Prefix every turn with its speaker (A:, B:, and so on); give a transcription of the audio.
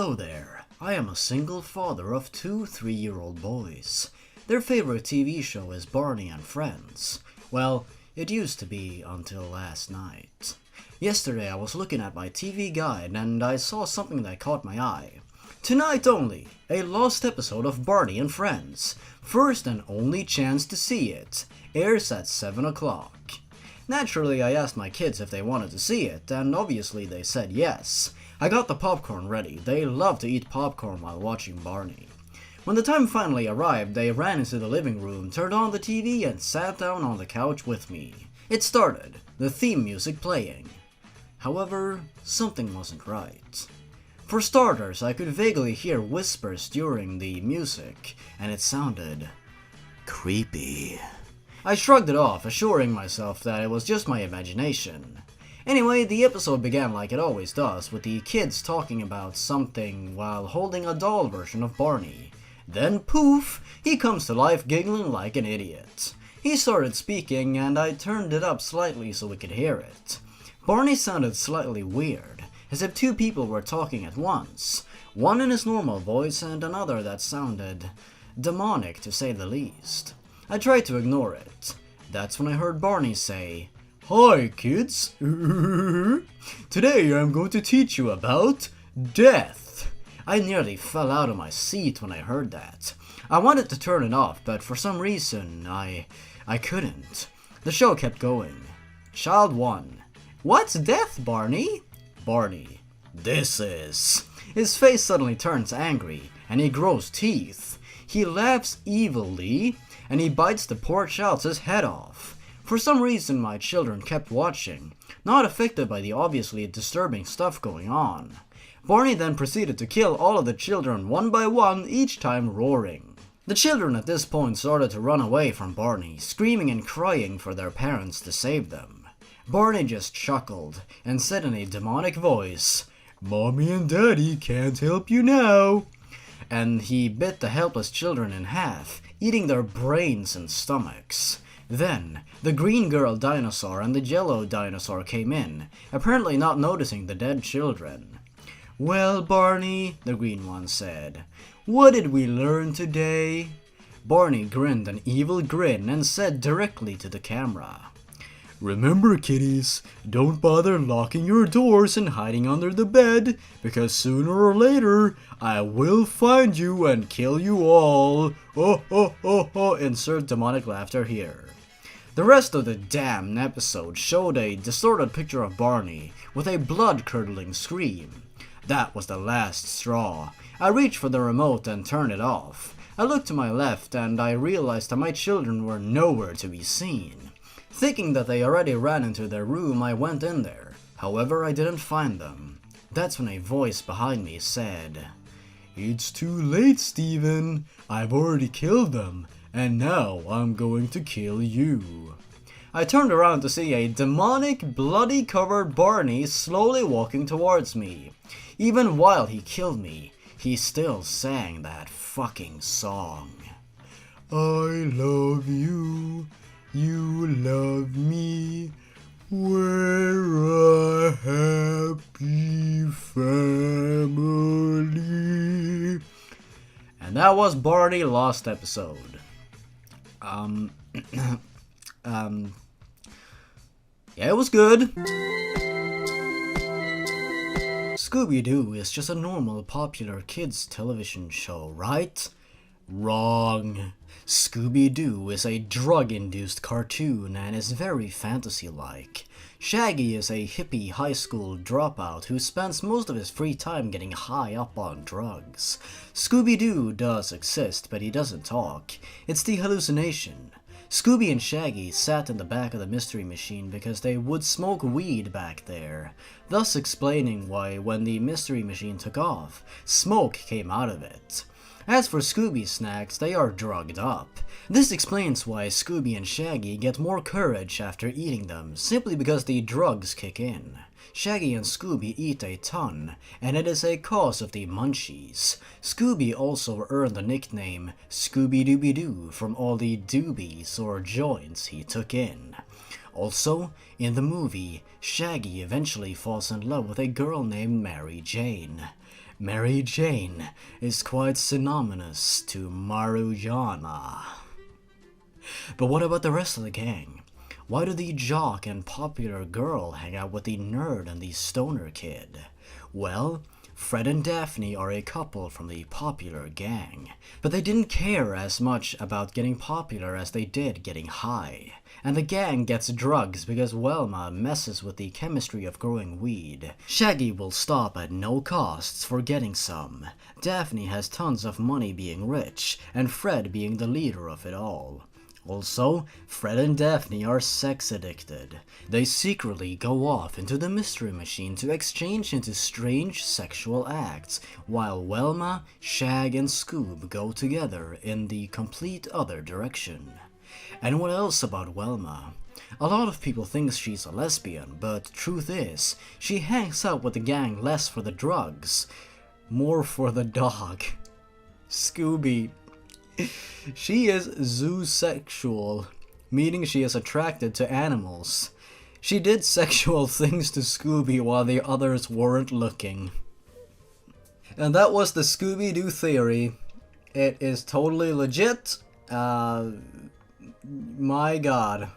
A: Hello there, I am a single father of two 3-year-old boys. Their favorite TV show is Barney and Friends. Well, it used to be until last night. Yesterday I was looking at my TV guide and I saw something that caught my eye. Tonight only, a lost episode of Barney and Friends. First and only chance to see it. Airs at 7 o'clock. Naturally, I asked my kids if they wanted to see it, and obviously they said yes. I got the popcorn ready. They love to eat popcorn while watching Barney. When the time finally arrived, they ran into the living room, turned on the TV, and sat down on the couch with me. It started, the theme music playing. However, something wasn't right. For starters, I could vaguely hear whispers during the music, and it sounded creepy. I shrugged it off, assuring myself that it was just my imagination. Anyway, the episode began like it always does, with the kids talking about something while holding a doll version of Barney. Then poof, he comes to life giggling like an idiot. He started speaking and I turned it up slightly so we could hear it. Barney sounded slightly weird, as if two people were talking at once. One in his normal voice and another that sounded demonic to say the least. I tried to ignore it. That's when I heard Barney say, "Hi kids, today I'm going to teach you about death." I nearly fell out of my seat when I heard that. I wanted to turn it off, but for some reason, I couldn't. The show kept going. Child 1. "What's death, Barney?" Barney. "This is." His face suddenly turns angry, and he grows teeth. He laughs evilly, and he bites the poor child's head off. For some reason, my children kept watching, not affected by the obviously disturbing stuff going on. Barney then proceeded to kill all of the children one by one, each time roaring. The children at this point started to run away from Barney, screaming and crying for their parents to save them. Barney just chuckled and said in a demonic voice, "Mommy and Daddy can't help you now." And he bit the helpless children in half, eating their brains and stomachs. Then, the green girl dinosaur and the yellow dinosaur came in, apparently not noticing the dead children. "Well, Barney," the green one said, "what did we learn today?" Barney grinned an evil grin and said directly to the camera, "Remember, kiddies, don't bother locking your doors and hiding under the bed, because sooner or later, I will find you and kill you all. Oh, oh, oh, oh." Insert demonic laughter here. The rest of the damn episode showed a distorted picture of Barney with a blood-curdling scream. That was the last straw. I reached for the remote and turned it off. I looked to my left and I realized that my children were nowhere to be seen. Thinking that they already ran into their room, I went in there. However, I didn't find them. That's when a voice behind me said, "It's too late, Steven. I've already killed them, and now I'm going to kill you." I turned around to see a demonic, bloody-covered Barney slowly walking towards me. Even while he killed me, he still sang that fucking song. "I love you, you love me, we're a happy family." And that was Barney Lost Episode. Yeah, it was good. Scooby-Doo is just a normal, popular kids television show, right? Wrong. Scooby-Doo is a drug-induced cartoon and is very fantasy-like. Shaggy is a hippie high school dropout who spends most of his free time getting high up on drugs. Scooby-Doo does exist, but he doesn't talk. It's the hallucination. Scooby and Shaggy sat in the back of the mystery machine because they would smoke weed back there, thus explaining why when the mystery machine took off, smoke came out of it. As for Scooby's snacks, they are drugged up. This explains why Scooby and Shaggy get more courage after eating them, simply because the drugs kick in. Shaggy and Scooby eat a ton, and it is a cause of the munchies. Scooby also earned the nickname Scooby-Dooby-Doo from all the doobies or joints he took in. Also, in the movie, Shaggy eventually falls in love with a girl named Mary Jane. Mary Jane is quite synonymous to marijuana. But what about the rest of the gang? Why do the jock and popular girl hang out with the nerd and the stoner kid? Well, Fred and Daphne are a couple from the popular gang, but they didn't care as much about getting popular as they did getting high. And the gang gets drugs because Velma messes with the chemistry of growing weed. Shaggy will stop at no costs for getting some. Daphne has tons of money being rich, and Fred being the leader of it all. Also, Fred and Daphne are sex addicted. They secretly go off into the mystery machine to exchange into strange sexual acts, while Velma, Shag, and Scoob go together in the complete other direction. And what else about Velma? A lot of people think she's a lesbian, but truth is, she hangs out with the gang less for the drugs, more for the dog. Scooby. She is zoosexual, meaning she is attracted to animals. She did sexual things to Scooby while the others weren't looking. And that was the Scooby-Doo theory. It is totally legit. My god.